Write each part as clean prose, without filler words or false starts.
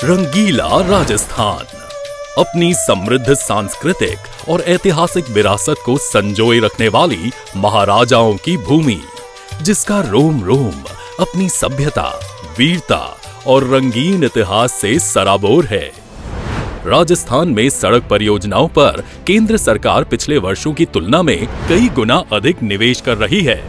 रंगीला राजस्थान अपनी समृद्ध सांस्कृतिक और ऐतिहासिक विरासत को संजोए रखने वाली महाराजाओं की भूमि, जिसका रोम रोम अपनी सभ्यता, वीरता और रंगीन इतिहास से सराबोर है। राजस्थान में सड़क परियोजनाओं पर केंद्र सरकार पिछले वर्षों की तुलना में कई गुना अधिक निवेश कर रही है।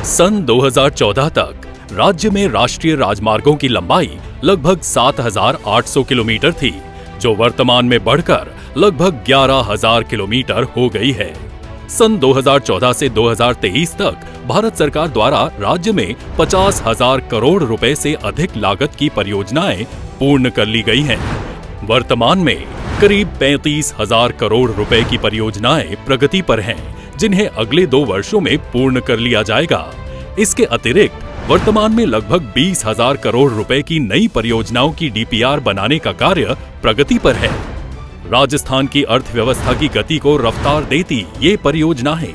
सन 2014 तक राज्य में राष्ट्रीय राजमार्गों की लंबाई लगभग 7,800 किलोमीटर थी, जो वर्तमान में बढ़कर लगभग 11,000 किलोमीटर हो गई है। सन 2014 से 2023 तक भारत सरकार द्वारा राज्य में 50,000 करोड़ रुपए से अधिक लागत की परियोजनाएं पूर्ण कर ली गई हैं। वर्तमान में करीब 35,000 करोड़ रुपए की परियोजनाएं प्रगति पर हैं, जिन्हें अगले 2 वर्षों में पूर्ण कर लिया जाएगा। इसके अतिरिक्त वर्तमान में लगभग 20,000 करोड़ रुपए की नई परियोजनाओं की डीपीआर बनाने का कार्य प्रगति पर है। राजस्थान की अर्थव्यवस्था की गति को रफ्तार देती ये परियोजनाएं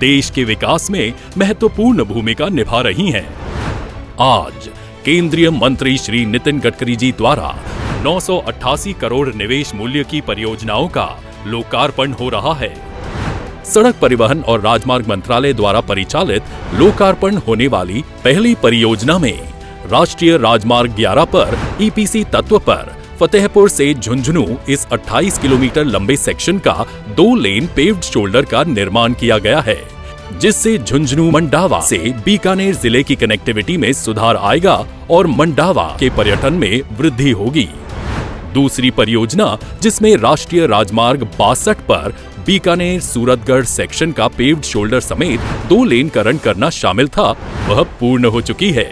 देश के विकास में महत्वपूर्ण भूमिका निभा रही हैं। आज केंद्रीय मंत्री श्री नितिन गडकरी जी द्वारा 988 करोड़ निवेश मूल्य की परियोजनाओं का लोकार्पण हो रहा है। सड़क परिवहन और राजमार्ग मंत्रालय द्वारा परिचालित लोकार्पण होने वाली पहली परियोजना में राष्ट्रीय राजमार्ग 11 पर ईपीसी तत्व पर फतेहपुर से झुंझुनू इस 28 किलोमीटर लंबे सेक्शन का 2 लेन पेव्ड शोल्डर का निर्माण किया गया है, जिससे झुंझुनू मंडावा से बीकानेर जिले की कनेक्टिविटी में सुधार आएगा और मंडावा के पर्यटन में वृद्धि होगी। दूसरी परियोजना, जिसमें राष्ट्रीय राजमार्ग 62 पर बीकानेर सूरतगढ़ सेक्शन का पेव्ड शोल्डर समेत 2 लेनकरण करना शामिल था, वह पूर्ण हो चुकी है।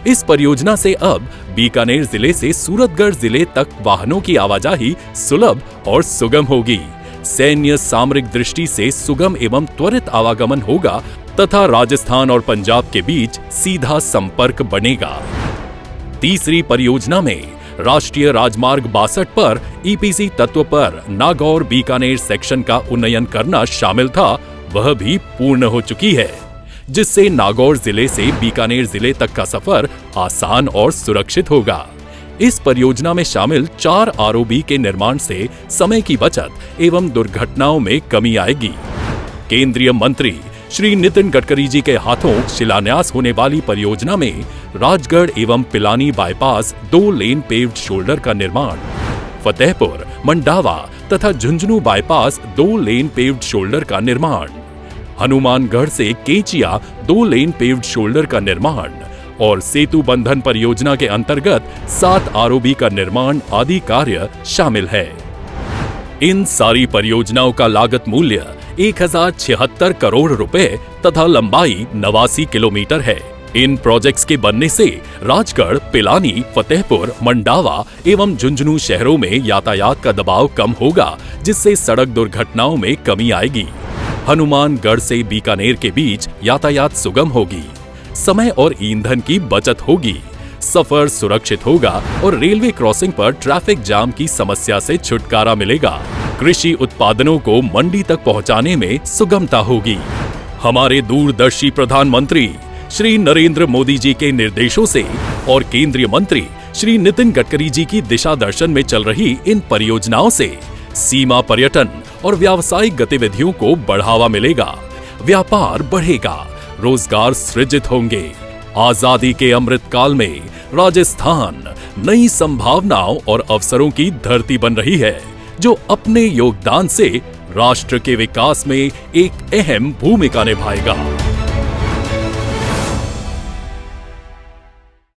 इस परियोजना से अब बीकानेर जिले से सूरतगढ़ जिले तक वाहनों की आवाजाही सुलभ और सुगम होगी। सैन्य सामरिक दृष्टि से सुगम एवं त्वरित आवागमन होगा तथा राजस्थान और पंजाब के बीच सीधा संपर्क बनेगा। तीसरी परियोजना में राष्ट्रीय राजमार्ग 62 पर ईपीसी तत्व पर नागौर बीकानेर सेक्शन का उन्नयन करना शामिल था, वह भी पूर्ण हो चुकी है, जिससे नागौर जिले से बीकानेर जिले तक का सफर आसान और सुरक्षित होगा। इस परियोजना में शामिल 4 आरओबी के निर्माण से समय की बचत एवं दुर्घटनाओं में कमी आएगी। केंद्रीय मंत्री श्री नितिन गडकरी जी के हाथों शिलान्यास होने वाली परियोजना में राजगढ़ एवं पिलानी बाईपास 2 लेन पेव्ड शोल्डर का निर्माण, फतेहपुर, मंडावा तथा झुंझुनू बाईपास 2 लेन पेव्ड शोल्डर का निर्माण, हनुमानगढ़ से केचिया 2 लेन पेव्ड शोल्डर का निर्माण और सेतु बंधन परियोजना के अंतर्गत 7 आरओबी का निर्माण आदि कार्य शामिल है। इन सारी परियोजनाओं का लागत मूल्य 1076 करोड़ रुपए तथा लंबाई 89 किलोमीटर है। इन प्रोजेक्ट्स के बनने से राजगढ़, पिलानी, फतेहपुर, मंडावा एवं झुंझुनू शहरों में यातायात का दबाव कम होगा, जिससे सड़क दुर्घटनाओं में कमी आएगी। हनुमानगढ़ से बीकानेर के बीच यातायात सुगम होगी, समय और ईंधन की बचत होगी, सफर सुरक्षित होगा और रेलवे क्रॉसिंग पर ट्रैफिक जाम की समस्या से छुटकारा मिलेगा। कृषि उत्पादनों को मंडी तक पहुंचाने में सुगमता होगी। हमारे दूरदर्शी प्रधानमंत्री श्री नरेंद्र मोदी जी के निर्देशों से और केंद्रीय मंत्री श्री नितिन गडकरी जी की दिशा दर्शन में चल रही इन परियोजनाओं से सीमा पर्यटन और व्यावसायिक गतिविधियों को बढ़ावा मिलेगा, व्यापार बढ़ेगा, रोजगार सृजित होंगे। आजादी के अमृत काल में राजस्थान नई संभावनाओं और अवसरों की धरती बन रही है, जो अपने योगदान से राष्ट्र के विकास में एक अहम भूमिका निभाएगा।